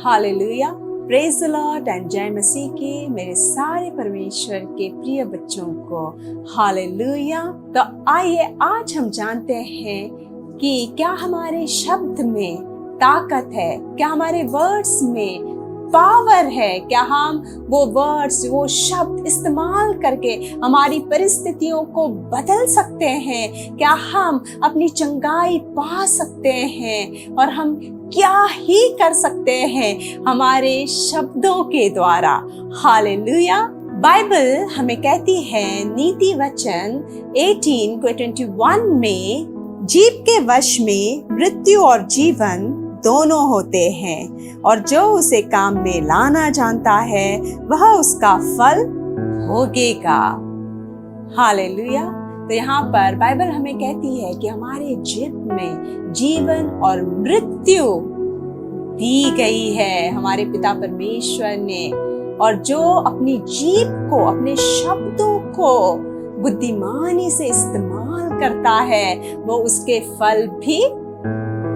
Hallelujah, praise the Lord and जय मसीह के मेरे सारे परमेश्वर के प्रिय बच्चों को हालेलुया। तो आइए आज हम जानते हैं कि क्या हमारे शब्द में ताकत है, क्या हमारे वर्ड्स में पावर है, क्या हम वो वर्ड्स वो शब्द इस्तेमाल करके हमारी परिस्थितियों को बदल सकते हैं, क्या हम अपनी चंगाई पा सकते हैं और हम क्या ही कर सकते हैं हमारे शब्दों के द्वारा। हालेलुया। बाइबल हमें कहती है नीति वचन 18:21 में, जीभ के वश में मृत्यु और जीवन दोनों होते हैं और जो उसे काम में लाना जानता है वह उसका फल भोगेगा। हालेलुया। तो यहाँ पर बाइबल हमें कहती है कि हमारे जीभ में जीवन और मृत्यु दी गई है हमारे पिता परमेश्वर ने, और जो अपनी जीभ को, अपने शब्दों को बुद्धिमानी से इस्तेमाल करता है वो उसके फल भी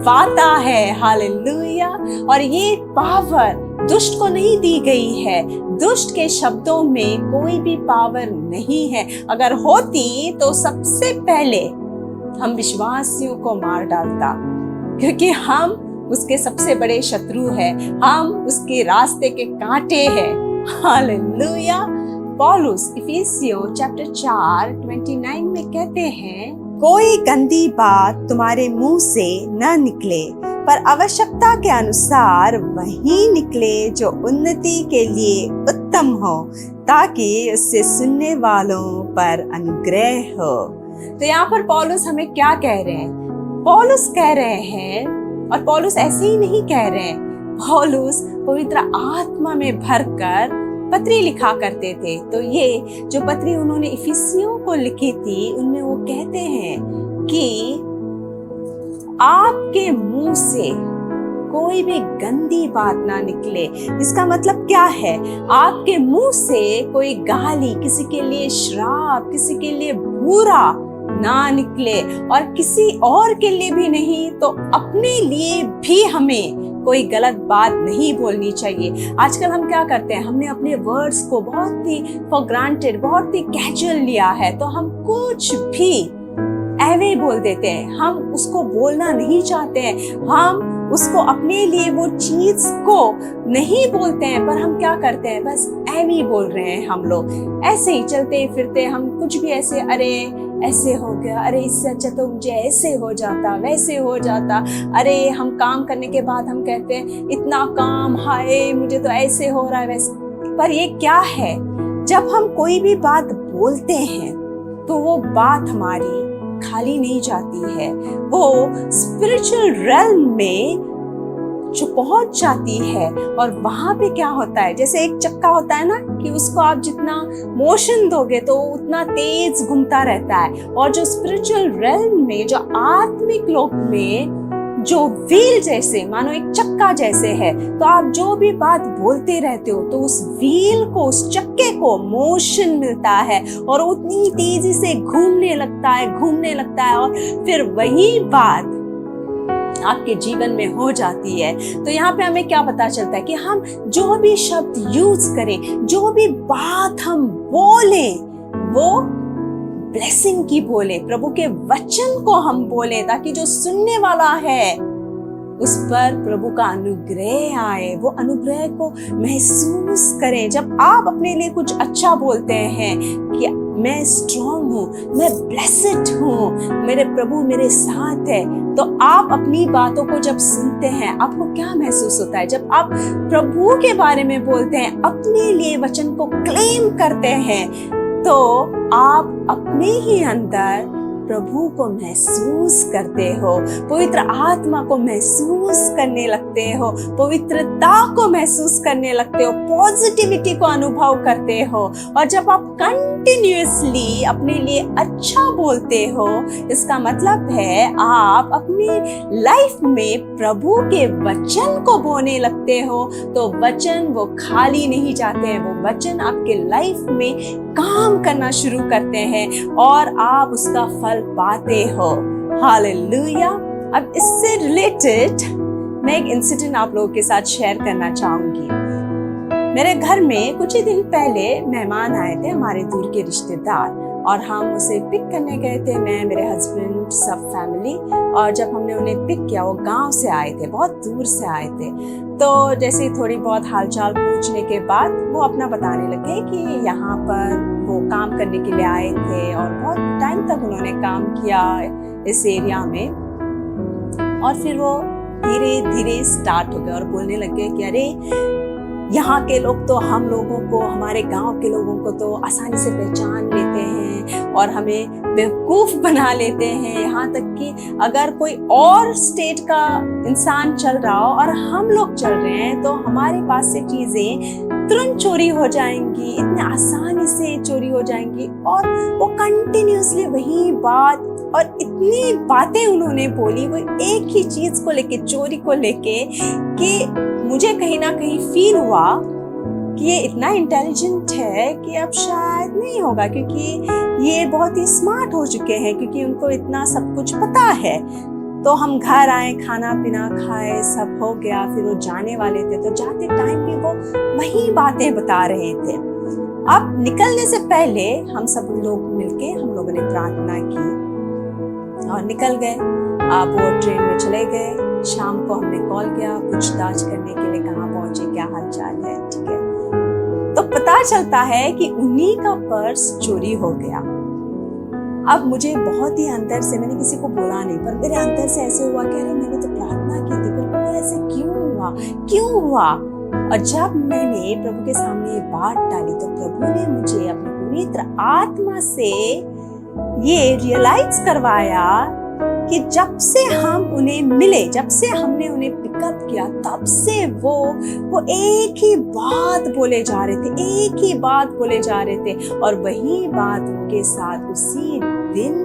पाता है। हालेलुया। और ये पावर दुष्ट को नहीं दी गई है, दुष्ट के शब्दों में कोई भी पावर नहीं है। अगर होती तो सबसे पहले हम विश्वासियों को मार डालता, क्योंकि हम उसके सबसे बड़े शत्रु हैं, हम उसके रास्ते के कांटे हैं। हालेलुया। पौलुस इफिसियों चैप्टर 4:29 में कहते हैं, कोई गंदी बात तुम्हारे मुंह से न निकले, पर आवश्यकता के अनुसार वही निकले जो उन्नति के लिए उत्तम हो, ताकि उससे सुनने वालों पर अनुग्रह हो। तो यहाँ पर पौलुस हमें क्या कह रहे हैं? पौलुस कह रहे हैं, और पौलुस ऐसे ही नहीं कह रहे हैं, पौलुस पवित्र आत्मा में भरकर पत्री लिखा करते थे। तो ये जो पत्री उन्होंने इफिसियों को लिखी थी, उनमें वो कहते हैं कि आपके मुंह से कोई भी गंदी बात ना निकले। इसका मतलब क्या है? आपके मुंह से कोई गाली, किसी के लिए श्राप, किसी के लिए बुरा ना निकले, और किसी और के लिए भी नहीं तो अपने लिए भी हमें कोई गलत बात नहीं बोलनी चाहिए। आजकल हम क्या करते हैं, हमने अपने वर्ड्स को बहुत ही फॉर ग्रांटेड, बहुत ही कैजुअल लिया है, तो हम कुछ भी ऐवे बोल देते हैं, हम उसको बोलना नहीं चाहते हैं, हम उसको अपने लिए वो चीज को नहीं बोलते हैं, पर हम क्या करते हैं, बस ऐवे बोल रहे हैं। हम लोग ऐसे ही चलते फिरते हम कुछ भी ऐसे, अरे ऐसे हो गया, अरे इससे अच्छा तो मुझे ऐसे हो जाता, वैसे हो जाता। अरे हम काम करने के बाद हम कहते हैं इतना काम, हाय मुझे तो ऐसे हो रहा है वैसे। पर ये क्या है, जब हम कोई भी बात बोलते हैं तो वो बात हमारी खाली नहीं जाती है, वो स्पिरिचुअल रेल्म में जो पहुंच जाती है। और वहां पे क्या होता है, जैसे एक चक्का होता है ना, कि उसको आप जितना मोशन दोगे तो उतना तेज घूमता रहता है। और जो स्पिरिचुअल रेल्म में, जो आत्मिक लोक में जो व्हील जैसे, मानो एक चक्का जैसे है, तो आप जो भी बात बोलते रहते हो तो उस व्हील को, उस चक्के को मोशन मिलता है और उतनी तेजी से घूमने लगता है और फिर वही बात आपके जीवन में हो जाती है। तो यहाँ पे हमें क्या पता चलता है कि हम जो भी शब्द यूज करें, जो भी बात हम बोलें, वो ब्लेसिंग की बोले, प्रभु के वचन को हम बोले, ताकि जो सुनने वाला है उस पर प्रभु का अनुग्रह आए, वो अनुग्रह को महसूस करें। जब आप अपने लिए कुछ अच्छा बोलते हैं कि मैं स्ट्रॉन्ग हूँ, मैं ब्लेस्ड हूँ, मेरे प्रभु मेरे साथ है, तो आप अपनी बातों को जब सुनते हैं आपको क्या महसूस होता है? जब आप प्रभु के बारे में बोलते हैं, अपने लिए वचन को क्लेम करते हैं, तो आप अपने ही अंदर प्रभु को महसूस करते हो, पवित्र आत्मा को महसूस करने लगते हो, पवित्रता को महसूस करने लगते हो, पॉजिटिविटी को अनुभव करते हो। और जब आप कंटिन्यूअसली अपने लिए अच्छा बोलते हो, इसका मतलब है आप अपनी लाइफ में प्रभु के वचन को बोलने लगते हो, तो वचन वो खाली नहीं जाते हैं, वो वचन आपके लाइफ में काम करना शुरू करते हैं और आप उसका फल पाते हो। हालेलुया। अब इससे रिलेटेड मैं एक इंसिडेंट आप लोगों के साथ शेयर करना चाहूंगी। मेरे घर में कुछ ही दिन पहले मेहमान आए थे, हमारे दूर के रिश्तेदार, और हम उसे पिक करने गए थे, मैं, मेरे हस्बैंड, सब फैमिली। और जब हमने उन्हें पिक किया, वो गांव से आए थे, बहुत दूर से आए थे। तो जैसे थोड़ी बहुत हालचाल पूछने के बाद वो अपना बताने लगे कि यहाँ पर वो काम करने के लिए आए थे और बहुत टाइम तक उन्होंने काम किया इस एरिया में। और फिर वो धीरे धीरे स्टार्ट हो गए और बोलने लगे कि अरे यहाँ के लोग तो हम लोगों को, हमारे गांव के लोगों को तो आसानी से पहचान लेते हैं और हमें बेवकूफ बना लेते हैं। यहाँ तक कि अगर कोई और स्टेट का इंसान चल रहा हो और हम लोग चल रहे हैं तो हमारे पास से चीजें तुरंत चोरी हो जाएंगी, इतने आसानी से चोरी हो जाएंगी। और वो कंटिन्यूसली वही बात और इतनी बातें उन्होंने बोली, वो एक ही चीज को लेके, चोरी को लेके, कि मुझे कहीं ना कहीं फील हुआ कि ये इतना इंटेलिजेंट है कि अब शायद नहीं होगा, क्योंकि ये बहुत ही स्मार्ट हो चुके हैं, क्योंकि उनको इतना सब कुछ पता है। तो हम घर आए, खाना पीना खाए, सब हो गया, फिर वो जाने वाले थे। तो जाते टाइम भी वो वही बातें बता रहे थे। अब निकलने से पहले हम सब लोग मिलके हम लोगों ने प्रार्थना की और निकल गए। आप वो ट्रेन में चले गए। शाम को हमने कॉल किया पूछताछ करने के लिए, कहाँ पहुंचे, क्या हालचाल है, ठीक है। तो पता चलता है कि उन्हीं का पर्स चोरी हो गया। अब मुझे बहुत ही अंदर से, मैंने किसी को बोला नहीं, पर मेरे अंदर से ऐसे हुआ कि अरे मैंने तो प्रार्थना की थी, पर प्रभु ऐसे क्यों हुआ। और जब मैंने प्रभु के सामने ये बात डाली तो प्रभु ने मुझे अपनी पवित्र आत्मा से ये रियलाइज करवाया कि जब से हम उन्हें मिले, जब से हमने उन्हें पिकअप किया, तब से वो एक ही बात बोले जा रहे थे, एक ही बात बोले जा रहे थे, और वही बात उनके साथ उसी दिन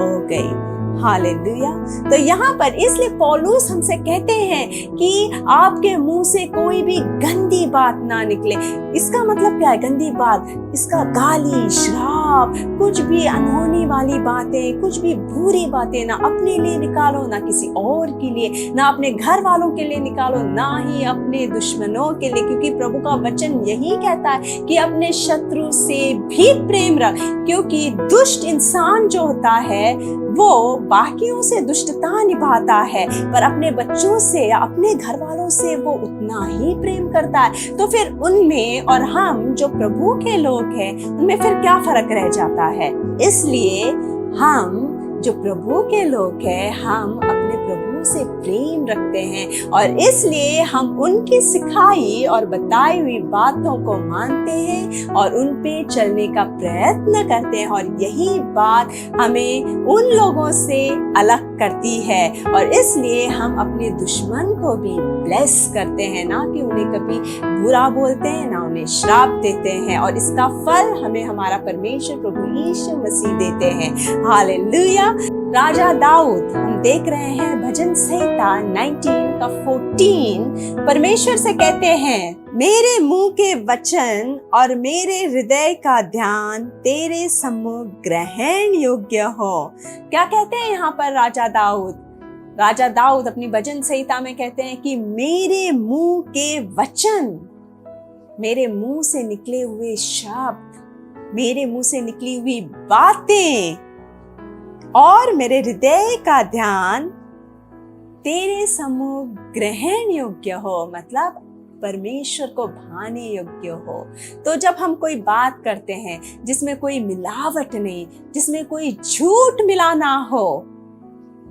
हो गई। हालेलुया। तो यहाँ पर इसलिए पौलुस हमसे कहते हैं कि आपके मुंह से कोई भी गंदी बात ना निकले। इसका मतलब क्या है गंदी बात? इसका गाली, श्राप, कुछ भी अनहोनी वाली बातें, कुछ भी बुरी बातें ना अपने लिए निकालो, ना किसी और के लिए, ना अपने घर वालों के लिए निकालो, ना ही अपने दुश्मनों के लिए, क्योंकि प्रभु का वचन यही कहता है कि अपने शत्रु से भी प्रेम रख, क्योंकि दुष्ट इंसान जो होता है वो बाकियों से दुष्टता निभाता है, पर अपने बच्चों से या अपने घर वालों से वो उतना ही प्रेम करता है। तो फिर उनमें और हम जो प्रभु के लोग हैं, उनमें फिर क्या फर्क रह जाता है? इसलिए हम जो प्रभु के लोग हैं, हम अपने प्रभु से प्रेम रखते हैं, और इसलिए हम उनकी सिखाई और बताई हुई बातों को मानते हैं और उन पे चलने का प्रयत्न करते हैं। और यही बात हमें उन लोगों से अलग करती है, और इसलिए हम अपने दुश्मन को भी ब्लेस करते हैं, ना कि उन्हें कभी बुरा बोलते हैं, ना उन्हें श्राप देते हैं। और इसका फल हमें हमारा परमेश्वर प्रभु यीशु मसीह देते हैं। हालेलुया। राजा दाऊद, हम देख रहे हैं भजन संहिता 19 का 14, परमेश्वर से कहते हैं, मेरे मुंह के वचन और मेरे हृदय का ध्यान तेरे सम्मुख ग्रहण योग्य हो। क्या कहते हैं यहाँ पर राजा दाऊद? राजा दाऊद अपनी भजन संहिता में कहते हैं कि मेरे मुंह के वचन, मेरे मुंह से निकले हुए शब्द, मेरे मुंह से निकली हुई बातें और मेरे हृदय का ध्यान तेरे सम्मुख ग्रहण योग्य हो, मतलब परमेश्वर को भाने योग्य हो। तो जब हम कोई बात करते हैं जिसमें कोई मिलावट नहीं, जिसमें कोई झूठ मिला ना हो,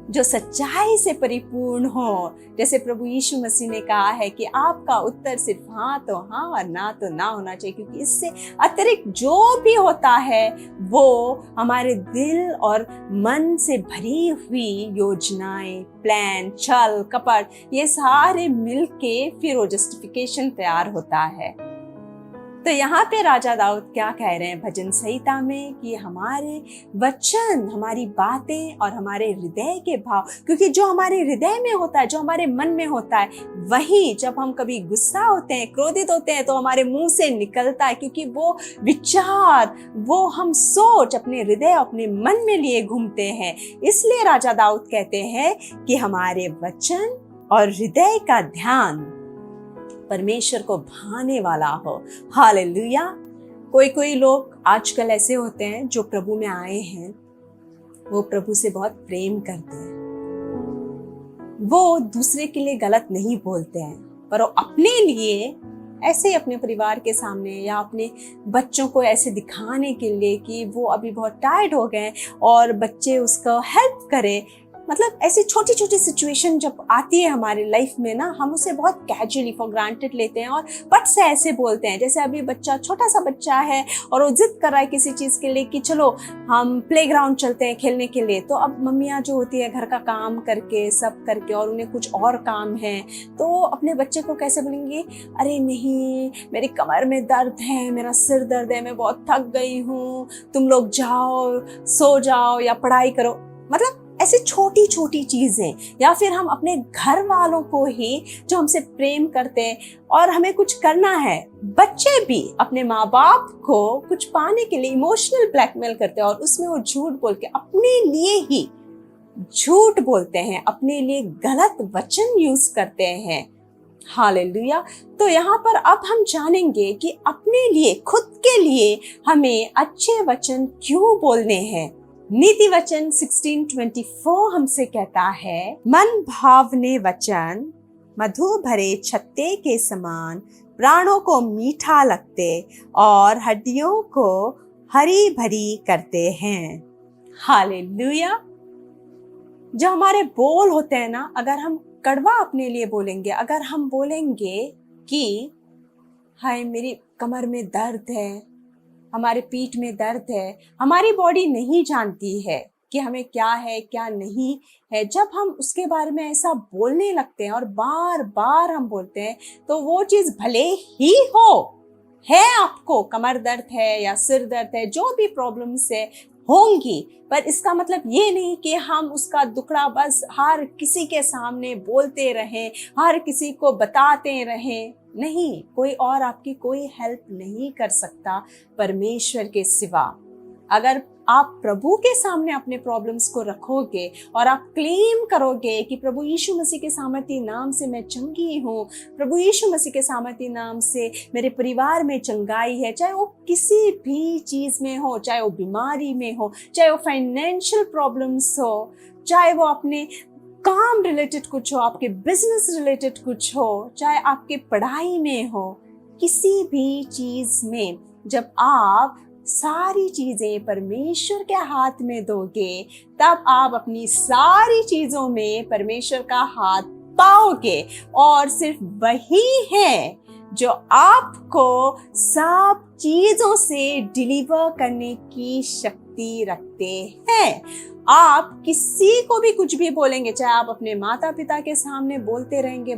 जो सच्चाई से परिपूर्ण हो, जैसे प्रभु यीशु मसीह ने कहा है कि आपका उत्तर सिर्फ हाँ तो हाँ और ना तो ना होना चाहिए, क्योंकि इससे अतिरिक्त जो भी होता है वो हमारे दिल और मन से भरी हुई योजनाएं, प्लान, छल कपट, ये सारे मिलके फिर वो जस्टिफिकेशन तैयार होता है। तो यहाँ पे राजा दाऊद क्या कह रहे हैं भजन संहिता में कि हमारे वचन, हमारी बातें और हमारे हृदय के भाव, क्योंकि जो हमारे हृदय में होता है, जो हमारे मन में होता है, वही जब हम कभी गुस्सा होते हैं, क्रोधित होते हैं, तो हमारे मुंह से निकलता है, क्योंकि वो विचार, वो हम सोच अपने हृदय, अपने मन में लिए घूमते हैं। इसलिए राजा दाऊद कहते हैं कि हमारे वचन और हृदय का ध्यान परमेश्वर को भाने वाला हो। हालेलुया। कोई लोग आजकल ऐसे होते हैं जो प्रभु में आए हैं, वो प्रभु से बहुत प्रेम करते हैं, वो दूसरे के लिए गलत नहीं बोलते हैं, पर वो अपने लिए ऐसे ही अपने परिवार के सामने या अपने बच्चों को ऐसे दिखाने के लिए कि वो अभी बहुत टायर्ड हो गए और बच्चे उसको हेल्प करें, मतलब ऐसी छोटी छोटी सिचुएशन जब आती है हमारी लाइफ में ना, हम उसे बहुत कैजुअली फॉर ग्रांटेड लेते हैं और पट से ऐसे बोलते हैं। जैसे अभी बच्चा, छोटा सा बच्चा है और वो जिद कर रहा है किसी चीज़ के लिए कि चलो हम प्लेग्राउंड चलते हैं खेलने के लिए, तो अब मम्मियाँ जो होती है घर का काम करके सब करके और उन्हें कुछ और काम है, तो अपने बच्चे को कैसे बोलेंगे, अरे नहीं मेरी कमर में दर्द है, मेरा सिर दर्द है, मैं बहुत थक गई हूँ, तुम लोग जाओ सो जाओ या पढ़ाई करो। मतलब ऐसे छोटी छोटी चीजें, या फिर हम अपने घर वालों को ही जो हमसे प्रेम करते हैं और हमें कुछ करना है, बच्चे भी अपने माँ बाप को कुछ पाने के लिए इमोशनल ब्लैकमेल करते हैं और उसमें वो झूठ बोल के अपने लिए ही झूठ बोलते हैं, अपने लिए गलत वचन यूज करते हैं। हालेलुया। तो यहाँ पर अब हम जानेंगे कि अपने लिए, खुद के लिए हमें अच्छे वचन क्यों बोलने हैं। नीति वचन 16:24 हमसे कहता है, मन भावने वचन मधु भरे छत्ते के समान प्राणों को मीठा लगते और हड्डियों को हरी भरी करते हैं। हालेलुया। जो हमारे बोल होते हैं ना, अगर हम कड़वा अपने लिए बोलेंगे, अगर हम बोलेंगे कि हाय मेरी कमर में दर्द है, हमारे पीठ में दर्द है, हमारी बॉडी नहीं जानती है कि हमें क्या है क्या नहीं है, जब हम उसके बारे में ऐसा बोलने लगते हैं और बार बार हम बोलते हैं, तो वो चीज भले ही है आपको कमर दर्द है या सिर दर्द है, जो भी प्रॉब्लम्स है होंगी, पर इसका मतलब ये नहीं कि हम उसका दुखड़ा बस हर किसी के सामने बोलते रहें, हर किसी को बताते रहें। नहीं, कोई और आपकी कोई हेल्प नहीं कर सकता परमेश्वर के सिवा। अगर आप प्रभु के सामने अपने प्रॉब्लम्स को रखोगे और आप क्लेम करोगे कि प्रभु यीशु मसीह के सामर्थी नाम से मैं चंगी हूँ, प्रभु यीशु मसीह के सामर्थी नाम से मेरे परिवार में चंगाई है, चाहे वो किसी भी चीज में हो, चाहे वो बीमारी में हो, चाहे वो फाइनेंशियल प्रॉब्लम्स हो, चाहे वो अपने काम रिलेटेड कुछ हो, आपके बिजनेस रिलेटेड कुछ हो, चाहे आपके पढ़ाई में हो, किसी भी चीज में जब आप सारी चीजें परमेश्वर के हाथ में दोगे, तब आप अपनी सारी चीजों में परमेश्वर का हाथ पाओगे। और सिर्फ वही है जो आपको सब चीजों से डिलीवर करने की शक्ति रखते हैं। आप किसी को भी कुछ भी बोलेंगे, चाहे आप अपने माता पिता के सामने बोलते रहेंगे,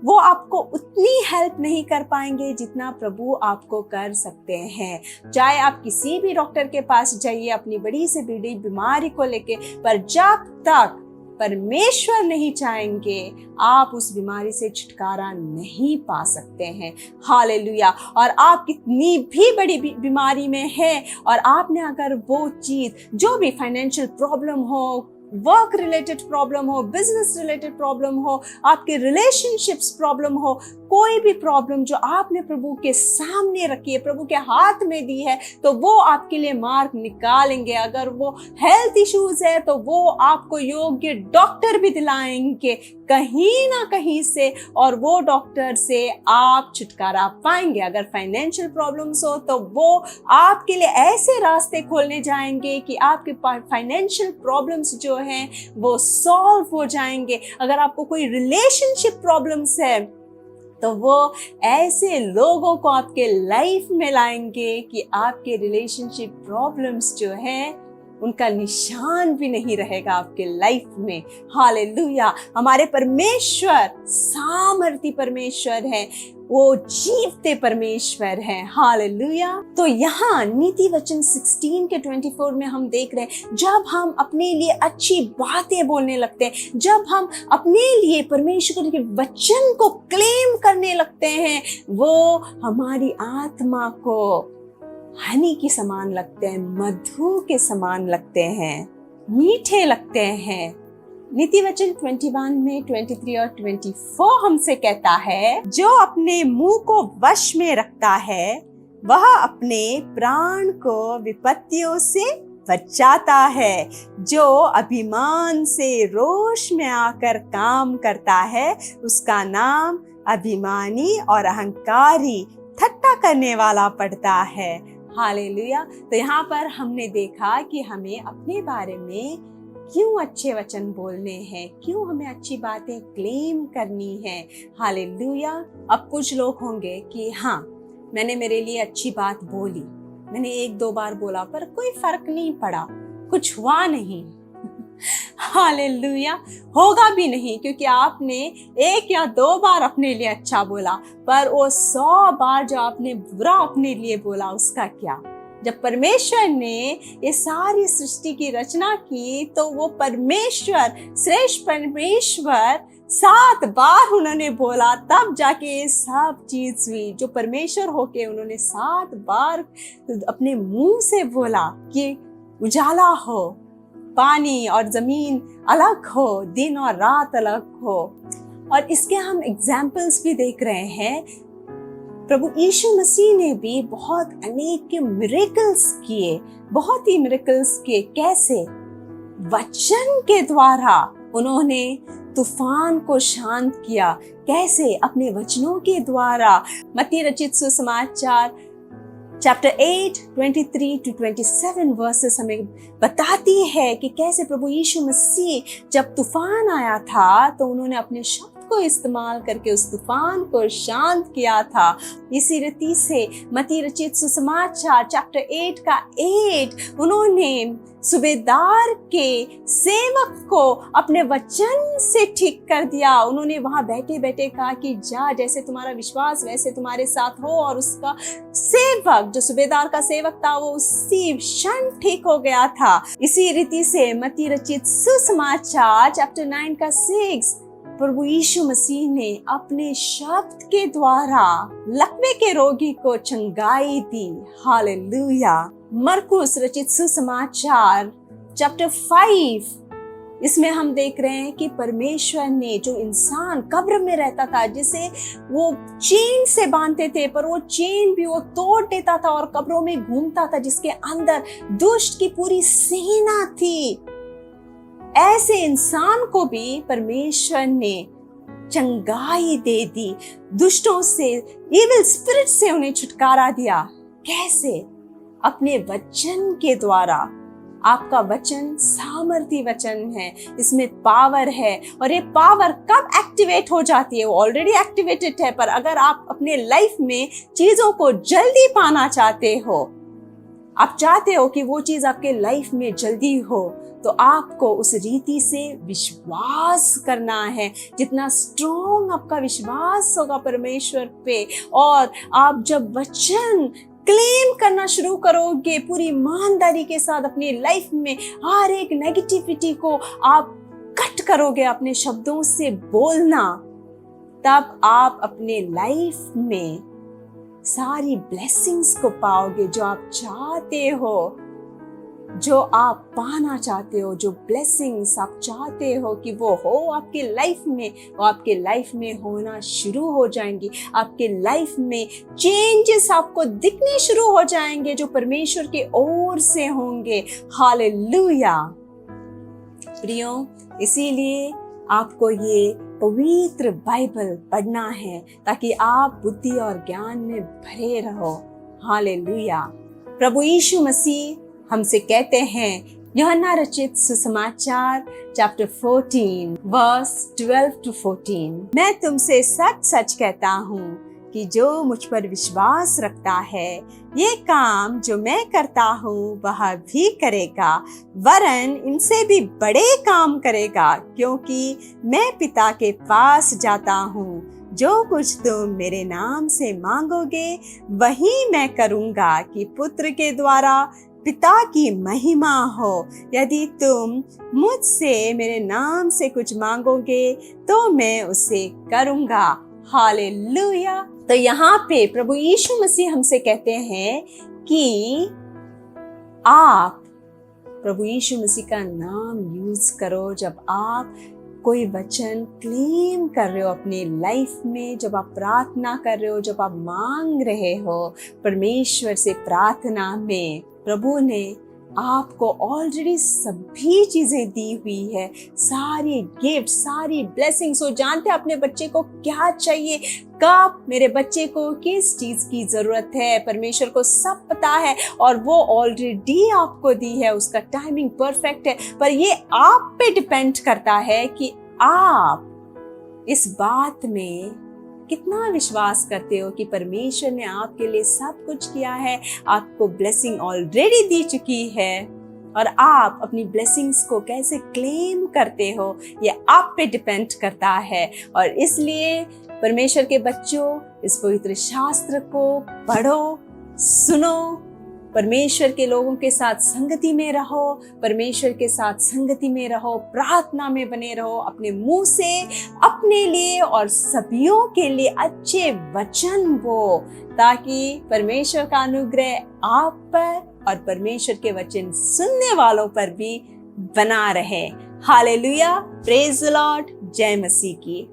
वो आपको उतनी हेल्प नहीं कर पाएंगे जितना प्रभु आपको कर सकते हैं। चाहे आप किसी भी डॉक्टर के पास जाइए अपनी बड़ी से बड़ी बीमारी को लेके, पर जब तक परमेश्वर नहीं चाहेंगे, आप उस बीमारी से छुटकारा नहीं पा सकते हैं। हालेलुया। और आप कितनी भी बड़ी बीमारी में हैं और आपने अगर वो चीज, जो भी फाइनेंशियल प्रॉब्लम हो, वर्क रिलेटेड प्रॉब्लम हो, बिजनेस रिलेटेड प्रॉब्लम हो, आपके रिलेशनशिप्स प्रॉब्लम हो, कोई भी प्रॉब्लम जो आपने प्रभु के सामने रखी है, प्रभु के हाथ में दी है, तो वो आपके लिए मार्ग निकालेंगे। अगर वो हेल्थ इश्यूज है तो वो आपको योग्य डॉक्टर भी दिलाएंगे कहीं ना कहीं से, और वो डॉक्टर से आप छुटकारा पाएंगे। अगर फाइनेंशियल प्रॉब्लम्स हो तो वो आपके लिए ऐसे रास्ते खोलने जाएंगे कि आपके फाइनेंशियल प्रॉब्लम्स जो हैं वो सॉल्व हो जाएंगे। अगर आपको कोई रिलेशनशिप प्रॉब्लम्स है तो वो ऐसे लोगों को आपके लाइफ में लाएंगे कि आपके रिलेशनशिप प्रॉब्लम्स जो हैं उनका निशान भी नहीं रहेगा आपके लाइफ में। हालेलुया। हमारे परमेश्वर सामर्थी परमेश्वर है, वो जीवते परमेश्वर है। हालेलुया। तो यहाँ नीति वचन 16:24 में हम देख रहे हैं, जब हम अपने लिए अच्छी बातें बोलने लगते हैं, जब हम अपने लिए परमेश्वर के वचन को क्लेम करने लगते हैं, वो हमारी आत्मा को हनी के समान लगते हैं, मधु के समान लगते हैं, मीठे लगते हैं। नीति वचन 21 में 23 और 24 हमसे कहता है, जो अपने मुंह को वश में रखता है वह अपने प्राण को विपत्तियों से बचाता है। जो अभिमान से रोष में आकर काम करता है उसका नाम अभिमानी और अहंकारी, ठट्टा करने वाला पड़ता है। हालेलुया। तो यहाँ पर हमने देखा कि हमें अपने बारे में क्यों अच्छे वचन बोलने हैं, क्यों हमें अच्छी बातें क्लेम करनी है। हालेलुया। अब कुछ लोग होंगे कि हाँ, मैंने मेरे लिए अच्छी बात बोली, मैंने 1-2 बार बोला पर कोई फर्क नहीं पड़ा, कुछ हुआ नहीं। हालेलुया। होगा भी नहीं, क्योंकि आपने 1 या 2 बार अपने लिए अच्छा बोला, पर वो 100 बार जो आपने बुरा अपने लिए बोला उसका क्या। जब परमेश्वर ने ये सारी सृष्टि की रचना की तो वो परमेश्वर, श्रेष्ठ परमेश्वर 7 बार उन्होंने बोला, तब जाके ये सब चीज हुई। जो परमेश्वर होके उन्होंने 7 बार अपने मुंह से बोला कि उजाला हो, पानी और जमीन अलग हो, दिन और रात अलग हो। और इसके हम एग्जाम्पल्स भी देख रहे हैं। प्रभु यीशु मसीह ने भी बहुत अनेक मिरेकल्स किए, बहुत ही मिरेकल्स किए। कैसे? वचन के द्वारा उन्होंने तूफान को शांत किया। कैसे? अपने वचनों के द्वारा। मत्ती रचित सुसमाचार चैप्टर 8 23 to 27 वर्सेस हमें बताती है कि कैसे प्रभु यीशु मसीह जब तूफान आया था तो उन्होंने अपने शब्द को इस्तेमाल करके उस तूफान को शांत किया था। इसी रीति से मत्ती रचित सुसमाचार चैप्टर 8 का 8 उन्होंने सूबेदार के सेवक को अपने वचन से ठीक कर दिया। उन्होंने वहां बैठे बैठे कहा कि जा, जैसे तुम्हारा विश्वास वैसे तुम्हारे साथ हो। और उसका सेवक, जो सूबेदार का सेवक था, वो उसी क्षण ठीक हो गया था। इसी रीति से मत्ती रचित सुसमाचार चैप्टर 9 का 6 प्रभु यीशु मसीह ने अपने शब्द के द्वारा लकवे के रोगी को चंगाई दी। हालेलुया। मरकुस रचित सुसमाचार चैप्टर 5, इसमें हम देख रहे हैं कि परमेश्वर ने जो इंसान कब्र में रहता था, जिसे वो चेन से बांधते थे, पर वो चेन भी वो तोड़ देता था और कब्रों में घूमता था, जिसके अंदर दुष्ट की पूरी सेना थी, ऐसे इंसान को भी परमेश्वर ने चंगाई दे दी। दुष्टों से, इविल स्पिरिट से उन्हें छुटकारा दिया। कैसे? अपने वचन के द्वारा। आपका वचन सामर्थी वचन है, इसमें पावर है। और ये पावर कब एक्टिवेट हो जाती है? वो ऑलरेडी एक्टिवेटेड है, पर अगर आप अपने लाइफ में चीजों को जल्दी पाना चाहते हो, आप चाहते हो कि वो चीज आपके लाइफ में जल्दी हो, तो आपको उस रीति से विश्वास करना है। जितना स्ट्रॉन्ग आपका विश्वास होगा परमेश्वर पे, और आप जब वचन क्लेम करना शुरू करोगे पूरी ईमानदारी के साथ अपनी लाइफ में, हर एक नेगेटिविटी को आप कट करोगे अपने शब्दों से बोलना, तब आप अपने लाइफ में सारी ब्लेसिंग्स को पाओगे जो आप चाहते हो, जो आप पाना चाहते हो। जो ब्लेसिंग्स आप चाहते हो कि वो हो आपके लाइफ में, वो आपके लाइफ में होना शुरू हो जाएंगी। आपके लाइफ में चेंजेस आपको दिखने शुरू हो जाएंगे जो परमेश्वर के ओर से होंगे। हालेलुया। प्रियो, इसीलिए आपको ये पवित्र बाइबल पढ़ना है ताकि आप बुद्धि और ज्ञान में भरे रहो। हालेलुया। प्रभु यीशु मसीह हमसे कहते हैं, यूहन्ना रचित सुसमाचार चैप्टर 14 वर्स 12 to 14, मैं तुमसे सच सच कहता हूँ कि जो मुझ पर विश्वास रखता है, ये काम जो मैं करता हूँ वह भी करेगा, वरन इनसे भी बड़े काम करेगा, क्योंकि मैं पिता के पास जाता हूँ। जो कुछ तुम मेरे नाम से मांगोगे वही मैं करूँगा, कि पुत्र के द्वारा पिता की महिमा हो। यदि तुम मुझसे मेरे नाम से कुछ मांगोगे तो मैं उसे करूँगा। हालेलुया। तो यहाँ पे प्रभु यीशु मसीह हमसे कहते हैं कि आप प्रभु यीशु मसीह का नाम यूज करो जब आप कोई वचन क्लेम कर रहे हो अपने लाइफ में, जब आप प्रार्थना कर रहे हो, जब आप मांग रहे हो परमेश्वर से प्रार्थना में। प्रभु ने आपको ऑलरेडी सभी चीजें दी हुई है, सारी गिफ्ट, सारी ब्लेसिंग्स। वो जानते हैं अपने बच्चे को क्या चाहिए, कब मेरे बच्चे को किस चीज की जरूरत है। परमेश्वर को सब पता है और वो ऑलरेडी आपको दी है, उसका टाइमिंग परफेक्ट है। पर ये आप पे डिपेंड करता है कि आप इस बात में कितना विश्वास करते हो कि परमेश्वर ने आपके लिए सब कुछ किया है, आपको ब्लेसिंग ऑलरेडी दी चुकी है, और आप अपनी ब्लेसिंग्स को कैसे क्लेम करते हो ये आप पे डिपेंड करता है। और इसलिए परमेश्वर के बच्चों, इस पवित्र शास्त्र को पढ़ो, सुनो, परमेश्वर के लोगों के साथ संगति में रहो, परमेश्वर के साथ संगति में रहो, प्रार्थना में बने रहो, अपने मुंह से अपने लिए और सभियों के लिए अच्छे वचन बो, ताकि परमेश्वर का अनुग्रह आप पर और परमेश्वर के वचन सुनने वालों पर भी बना रहे। हालेलुया, प्रेज द लॉर्ड, जय मसीह की।